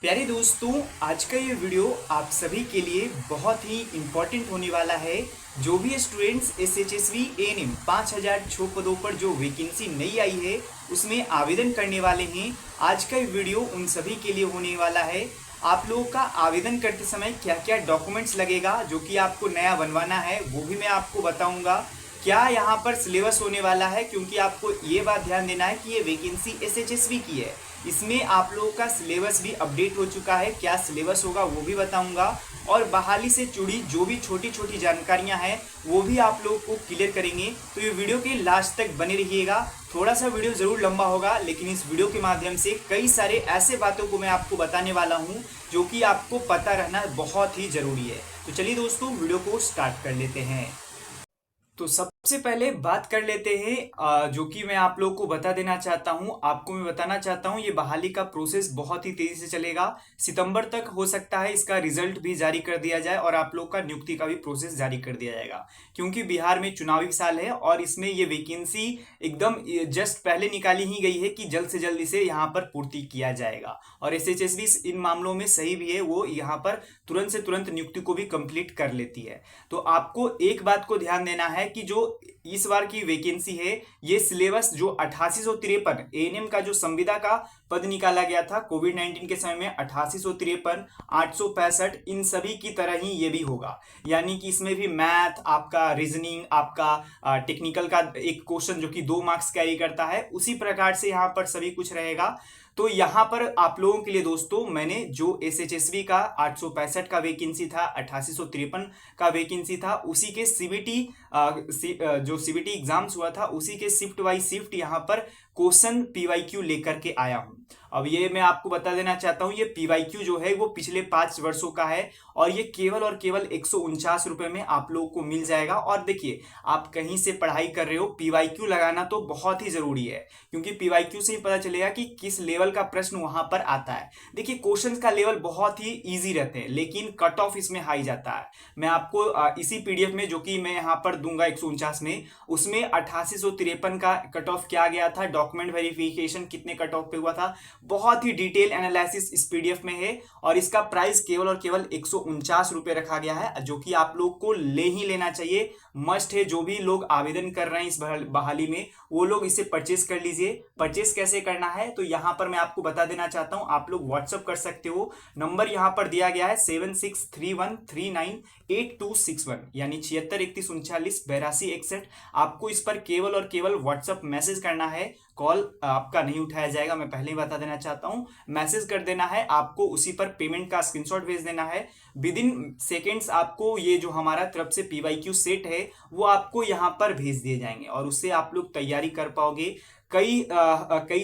प्यारे दोस्तों, आज का ये वीडियो आप सभी के लिए बहुत ही इम्पोर्टेंट होने वाला है। जो भी स्टूडेंट्स SHSV ANM 5006 पदों पर जो वैकेंसी नई आई है उसमें आवेदन करने वाले हैं, आज का ये वीडियो उन सभी के लिए होने वाला है। आप लोगों का आवेदन करते समय क्या क्या डॉक्यूमेंट्स लगेगा जो कि आपको नया बनवाना है वो भी मैं आपको बताऊंगा। क्या यहाँ पर सिलेबस होने वाला है, क्योंकि आपको ये बात ध्यान देना है कि ये वैकेंसी SHSV की है। इसमें आप लोगों का सिलेबस भी अपडेट हो चुका है, क्या सिलेबस होगा वो भी बताऊंगा। और बहाली से जुड़ी जो भी छोटी छोटी जानकारियां हैं वो भी आप लोगों को क्लियर करेंगे। तो ये वीडियो के लास्ट तक बने रहिएगा। थोड़ा सा वीडियो जरूर लंबा होगा, लेकिन इस वीडियो के माध्यम से कई सारे ऐसे बातों को मैं आपको बताने वाला हूं जो कि आपको पता रहना बहुत ही जरूरी है। तो चलिए दोस्तों, वीडियो को स्टार्ट कर लेते हैं। तो सबसे पहले बात कर लेते हैं जो कि मैं आप लोगों को बता देना चाहता हूं। आपको मैं बताना चाहता हूं ये बहाली का प्रोसेस बहुत ही तेजी से चलेगा। सितंबर तक हो सकता है इसका रिजल्ट भी जारी कर दिया जाए और आप लोग का नियुक्ति का भी प्रोसेस जारी कर दिया जाएगा, क्योंकि बिहार में चुनावी साल है और इसमें ये वैकेंसी एकदम जस्ट पहले निकाली ही गई है कि जल्द से जल्द इसे यहाँ पर पूर्ति किया जाएगा। और SHSV इन मामलों में सही भी है, वो यहाँ पर तुरंत से तुरंत नियुक्ति को भी कंप्लीट कर लेती है। तो आपको एक बात को ध्यान देना है कि जो इस बार की वैकेंसी है, ये सिलेबस जो 8853 ANM का जो संविदा का पद निकाला गया था कोविड-19 के समय में 8853, 865, इन सभी की तरह ही ये भी होगा। यानी कि इसमें भी मैथ, आपका रीजनिंग, आपका टेक्निकल का एक क्वेश्चन जो कि 2 मार्क्स कैरी करता है, उसी प्रकार से यहाँ पर सभी कुछ रहेगा। तो यहाँ पर आप लोगों के लिए दोस्तों मैंने जो SHSV का 865 का वैकेंसी था, 8853 का वैकेंसी था, उसी के जो CBT एग्जाम्स हुआ था उसी के शिफ्ट वाइज शिफ्ट यहाँ पर क्वेश्चन PYQ लेकर के आया हूं। अब ये मैं आपको बता देना चाहता हूं, ये PYQ जो है वो पिछले 5 वर्षों का है और ये केवल और केवल 149 रुपए में आप लोगों को मिल जाएगा। और देखिए, आप कहीं से पढ़ाई कर रहे हो, PYQ लगाना तो बहुत ही जरूरी है, क्योंकि PYQ से ही पता चलेगा कि किस लेवल का प्रश्न वहां पर आता है। देखिए, क्वेश्चंस का लेवल बहुत ही इजी रहते हैं, लेकिन कट ऑफ इसमें हाई जाता है। मैं आपको इसी PDF में जो कि मैं यहाँ पर दूंगा 149 में, उसमें 8853 का कट ऑफ क्या गया था, डॉक्यूमेंट वेरिफिकेशन कितने कट ऑफ पे हुआ था, बहुत ही डिटेल एनालिसिस इस PDF में है। और इसका प्राइस केवल और केवल 149 रुपए रखा गया है, जो कि आप लोग को ले ही लेना चाहिए, मस्ट है। जो भी लोग आवेदन कर रहे हैं इस बहाली में, वो लोग इसे परचेस कर लीजिए। परचेस कैसे करना है तो यहाँ पर मैं आपको बता देना चाहता हूँ, आप लोग व्हाट्सअप कर सकते हो। नंबर यहाँ पर दिया गया है 7631398261, यानी 7631398261। आपको इस पर केवल और केवल व्हाट्सअप मैसेज करना है, कॉल आपका नहीं उठाया जाएगा, मैं पहले ही बता देना चाहता हूं। मैसेज कर देना है, आपको उसी पर पेमेंट का स्क्रीनशॉट भेज देना है। विद इन सेकेंड्स आपको ये जो हमारा तरफ से PYQ सेट है वो आपको यहाँ पर भेज दिए जाएंगे और उससे आप लोग तैयारी कर पाओगे। कई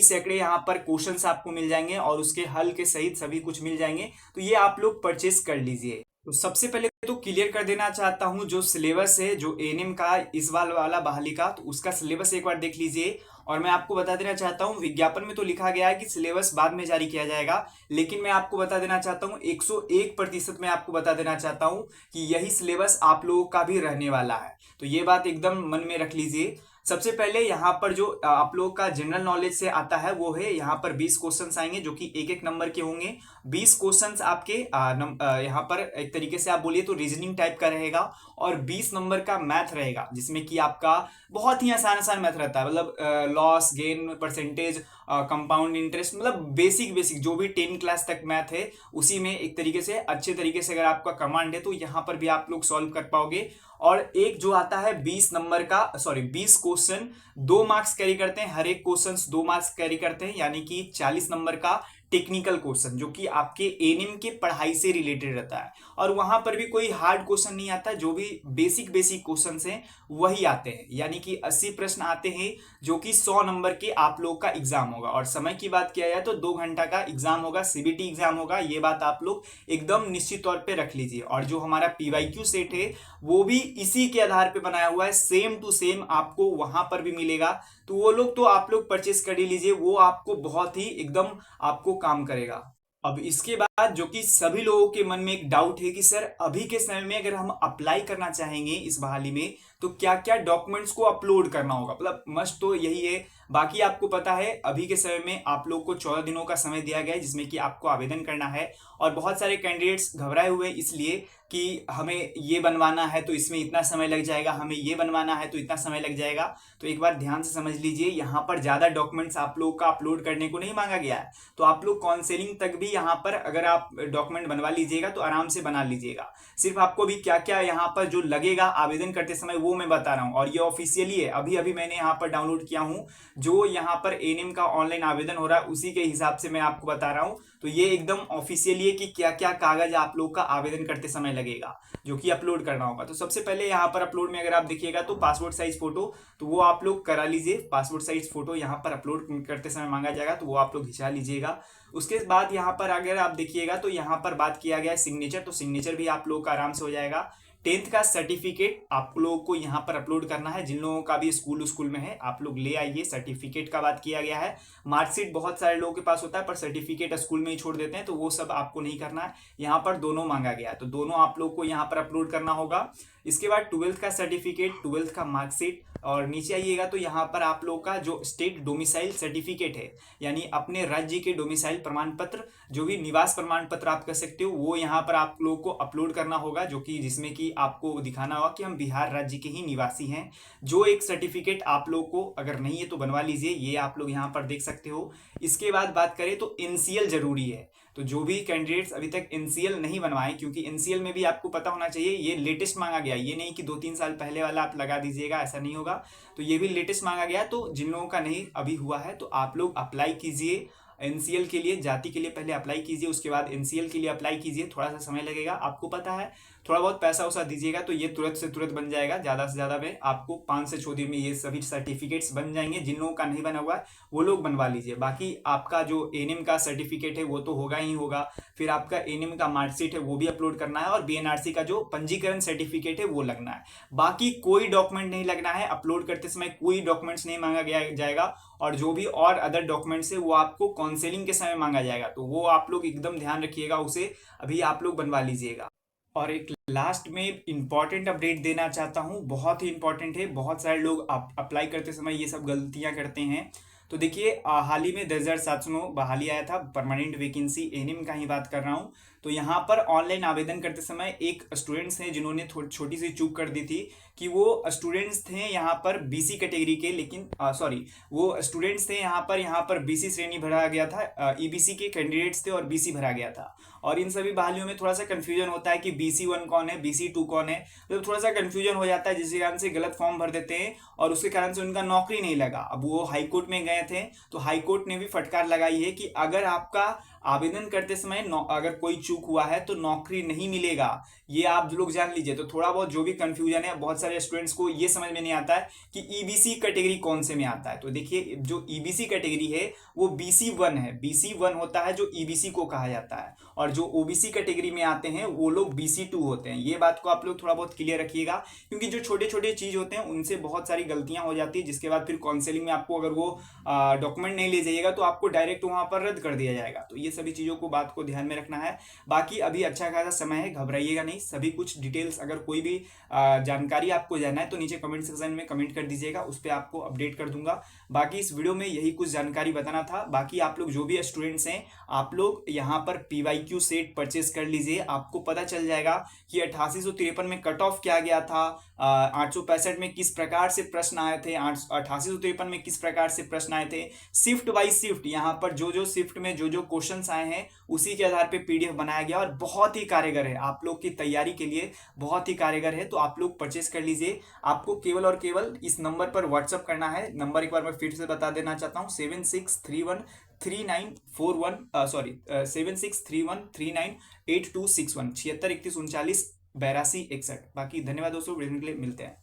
सैकड़े यहाँ पर क्वेश्चंस आपको मिल जाएंगे और उसके हल के सहित सभी कुछ मिल जाएंगे। तो ये आप लोग परचेस कर लीजिए। तो सबसे पहले तो क्लियर कर देना चाहता हूं, जो सिलेबस है जो ANM का इस बार वाला बहाली का, तो उसका सिलेबस एक बार देख लीजिए। और मैं आपको बता देना चाहता हूं, विज्ञापन में तो लिखा गया है कि सिलेबस बाद में जारी किया जाएगा, लेकिन मैं आपको बता देना चाहता हूं 101% मैं आपको बता देना चाहता हूं कि यही सिलेबस आप लोगों का भी रहने वाला है। तो ये बात एकदम मन में रख लीजिए। सबसे पहले यहाँ पर जो आप लोग का जनरल नॉलेज से आता है वो है, यहाँ पर 20 क्वेश्चंस आएंगे जो कि एक एक नंबर के होंगे। 20 क्वेश्चंस आपके यहाँ पर एक तरीके से आप बोलिए तो रीजनिंग टाइप का रहेगा और 20 नंबर का मैथ रहेगा, जिसमें कि आपका बहुत ही आसान आसान मैथ रहता है, मतलब loss gain percentage, compound interest, मतलब बेसिक बेसिक जो भी 10 क्लास तक मैथ है उसी में एक तरीके से अच्छे तरीके से अगर आपका कमांड है तो यहाँ पर भी आप लोग सॉल्व कर पाओगे। और एक जो आता है 20 नंबर का, सॉरी 20 क्वेश्चन 2 मार्क्स कैरी करते हैं, हर एक क्वेश्चन 2 मार्क्स कैरी करते हैं, यानी कि 40 नंबर का टेक्निकल क्वेश्चन जो कि आपके ANM के पढ़ाई से रिलेटेड रहता है। और वहां पर भी कोई हार्ड क्वेश्चन नहीं आता, जो भी बेसिक बेसिक क्वेश्चन हैं वही आते हैं, यानी कि 80 प्रश्न आते हैं, जो कि 100 नंबर के आप लोग का एग्जाम होगा। और समय की बात किया जाए तो 2 घंटा का एग्जाम होगा, CBT एग्जाम होगा, ये बात आप लोग एकदम निश्चित तौर पे रख लीजिए। और जो हमारा PYQ सेट है वो भी इसी के आधार पे बनाया हुआ है, सेम टू सेम आपको वहां पर भी मिलेगा। तो वो लोग तो आप लोग परचेस कर ही लीजिए, वो आपको बहुत ही एकदम आपको काम करेगा। अब इसके बाद जो कि सभी लोगों के मन में एक डाउट है कि सर अभी के समय में अगर हम अप्लाई करना चाहेंगे इस बहाली में तो क्या क्या डॉक्यूमेंट्स को अपलोड करना होगा, मतलब मस्ट तो यही है बाकी आपको पता है अभी के समय में आप लोग को 14 दिनों का समय दिया गया है जिसमें कि आपको आवेदन करना है। और बहुत सारे कैंडिडेट्स घबराए हुए इसलिए कि हमें ये बनवाना है तो इसमें इतना समय लग जाएगा, हमें ये बनवाना है तो इतना समय लग जाएगा। तो एक बार ध्यान से समझ लीजिए, यहाँ पर ज़्यादा डॉक्यूमेंट्स आप लोग का अपलोड करने को नहीं मांगा गया है। तो आप लोग काउंसलिंग तक भी यहाँ पर अगर आप डॉक्यूमेंट बनवा लीजिएगा तो आराम से बना लीजिएगा। सिर्फ आपको भी क्या क्या यहाँ पर जो लगेगा आवेदन करते समय वो मैं बता रहा हूँ, और ये ऑफिशियली है, अभी अभी मैंने यहाँ पर डाउनलोड किया हूँ। जो यहाँ पर एएनएम का ऑनलाइन आवेदन हो रहा है उसी के हिसाब से मैं आपको बता रहा हूँ। तो ये एकदम ऑफिशियली है कि क्या क्या कागज आप लोग का आवेदन करते समय लगेगा जो कि अपलोड करना होगा। तो सबसे पहले यहाँ पर अपलोड में अगर आप देखिएगा तो पासपोर्ट साइज फोटो, तो वो आप लोग करा लीजिए। पासपोर्ट साइज फोटो यहाँ पर अपलोड करते समय मांगा जाएगा, तो वो आप लोग खिंचा लीजिएगा। उसके बाद यहाँ पर अगर आप देखिएगा तो यहाँ पर बात किया गया है सिग्नेचर, तो सिग्नेचर भी आप लोग का आराम से हो जाएगा। 10th का सर्टिफिकेट आप लोगों को यहाँ पर अपलोड करना है। जिन लोगों का भी स्कूल में है आप लोग ले आइए। सर्टिफिकेट का बात किया गया है। मार्कशीट बहुत सारे लोगों के पास होता है पर सर्टिफिकेट स्कूल में ही छोड़ देते हैं, तो वो सब आपको नहीं करना है। यहाँ पर दोनों मांगा गया है, तो दोनों आप लोग को यहाँ पर अपलोड करना होगा। इसके बाद 12th का सर्टिफिकेट, 12th का मार्कशीट, और नीचे आइएगा तो यहाँ पर आप लोग का जो स्टेट डोमिसाइल सर्टिफिकेट है, यानी अपने राज्य के डोमिसाइल प्रमाण पत्र, जो भी निवास प्रमाण पत्र आप कह सकते हो, वो यहाँ पर आप लोग को अपलोड करना होगा, जो कि जिसमें कि आपको दिखाना होगा कि हम बिहार राज्य के ही निवासी हैं। जो एक सर्टिफिकेट आप लोग को अगर नहीं है तो बनवा लीजिए, ये आप लोग यहाँ पर देख सकते हो। इसके बाद बात करें तो एनसीएल जरूरी है। तो जो भी कैंडिडेट्स अभी तक एनसीएल नहीं बनवाए, क्योंकि एनसीएल में भी आपको पता होना चाहिए ये लेटेस्ट मांगा गया, ये नहीं कि 2-3 साल पहले वाला आप लगा दीजिएगा, ऐसा नहीं होगा। तो ये भी लेटेस्ट मांगा गया। तो जिन लोगों का नहीं अभी हुआ है तो आप लोग अप्लाई कीजिए एनसीएल के लिए। जाति के लिए पहले अप्लाई कीजिए, उसके बाद एनसीएल के लिए अप्लाई कीजिए। थोड़ा सा समय लगेगा, आपको पता है, थोड़ा बहुत पैसा वैसा दीजिएगा तो ये तुरंत से तुरंत बन जाएगा। ज़्यादा से ज़्यादा में आपको 5 से 6 दिन में ये सभी सर्टिफिकेट्स बन जाएंगे। जिन लोगों का नहीं बना हुआ है वो लोग बनवा लीजिए। बाकी आपका जो एएनएम का सर्टिफिकेट है वो तो होगा ही होगा, फिर आपका एएनएम का मार्कशीट है वो भी अपलोड करना है, और बीएनआरसी का जो पंजीकरण सर्टिफिकेट है वो लगना है। बाकी कोई डॉक्यूमेंट नहीं लगना है। अपलोड करते समय कोई डॉक्यूमेंट्स नहीं मांगा गया जाएगा, और जो भी और अदर डॉक्यूमेंट्स है वो आपको काउंसलिंग के समय मांगा जाएगा, तो वो आप लोग एकदम ध्यान रखिएगा, उसे अभी आप लोग बनवा लीजिएगा। और एक लास्ट में इंपॉर्टेंट अपडेट देना चाहता हूँ, बहुत ही इंपॉर्टेंट है। बहुत सारे लोग अप्लाई करते समय ये सब गलतियां करते हैं। तो देखिए हाल ही में 10,709 बहाली आया था, परमानेंट वैकेंसी एएनएम का ही बात कर रहा हूँ। तो यहाँ पर ऑनलाइन आवेदन करते समय एक स्टूडेंट्स हैं जिन्होंने छोटी सी चूक कर दी थी कि वो स्टूडेंट्स थे यहाँ पर बीसी कैटेगरी के, लेकिन सॉरी वो स्टूडेंट्स थे यहाँ पर बीसी श्रेणी भरा गया था, ईबीसी के कैंडिडेट्स थे और बीसी भरा गया था। और इन सभी बहालियों में थोड़ा सा कंफ्यूजन होता है कि BC1 कौन है, BC2 कौन है, तो थोड़ा सा कंफ्यूजन हो जाता है, जिसके कारण से गलत फॉर्म भर देते हैं और उसके कारण से उनका नौकरी नहीं लगा। अब वो हाईकोर्ट में गए थे, तो हाईकोर्ट ने भी फटकार लगाई है कि अगर आपका आवेदन करते समय अगर कोई चूक हुआ है तो नौकरी नहीं मिलेगा। ये आप लोग जान लीजिए। तो थोड़ा बहुत जो भी कंफ्यूजन है, बहुत सारे स्टूडेंट्स को ये समझ में नहीं आता है कि ईबीसी कैटेगरी कौन से में आता है। तो देखिए जो ईबीसी कैटेगरी है वो BC1 है, BC1 होता है जो ईबीसी को कहा जाता है, और जो ओबीसी कैटेगरी में आते हैं वो लोग BC2 होते हैं। ये बात को आप लोग थोड़ा बहुत क्लियर रखिएगा, क्योंकि जो छोटे छोटे चीज होते हैं उनसे बहुत सारी गलतियां हो जाती है, जिसके बाद फिर काउंसलिंग में आपको अगर वो डॉक्यूमेंट नहीं ले जाइएगा तो आपको डायरेक्ट वहां पर रद्द कर दिया जाएगा। तो ये सभी चीजों को बात को ध्यान में रखना है। बाकी अभी अच्छा खासा समय है, घबराइएगा नहीं। सभी कुछ डिटेल्स अगर कोई भी जानकारी आपको जानना है तो नीचे कमेंट सेक्शन में कमेंट कर दीजिएगा, उस पर आपको अपडेट कर दूंगा। बाकी इस वीडियो में यही कुछ जानकारी बताना था। बाकी आप लोग जो भी स्टूडेंट्स हैं आप लोग यहाँ पर PYQ सेट परचेस कर लीजिए। आपको पता चल जाएगा कि 8853 में कट ऑफ क्या गया था, 865 में किस प्रकार से प्रश्न आए थे, 8853 में किस प्रकार से प्रश्न आए थे, शिफ्ट बाई शिफ्ट यहाँ पर जो शिफ्ट में जो क्वेश्चंस आए हैं उसी के आधार पे PDF बनाया गया, और बहुत ही कारगर है आप लोग की तैयारी के लिए, बहुत ही कारगर है। तो आप लोग परचेस कर लीजिए। आपको केवल और केवल इस नंबर पर व्हाट्सअप करना है। नंबर एक बार मैं फिर से बता देना चाहता हूँ, 76313941 7631398261 7631398261। बाकी धन्यवाद दोस्तों, वीडियो के लिए मिलते हैं।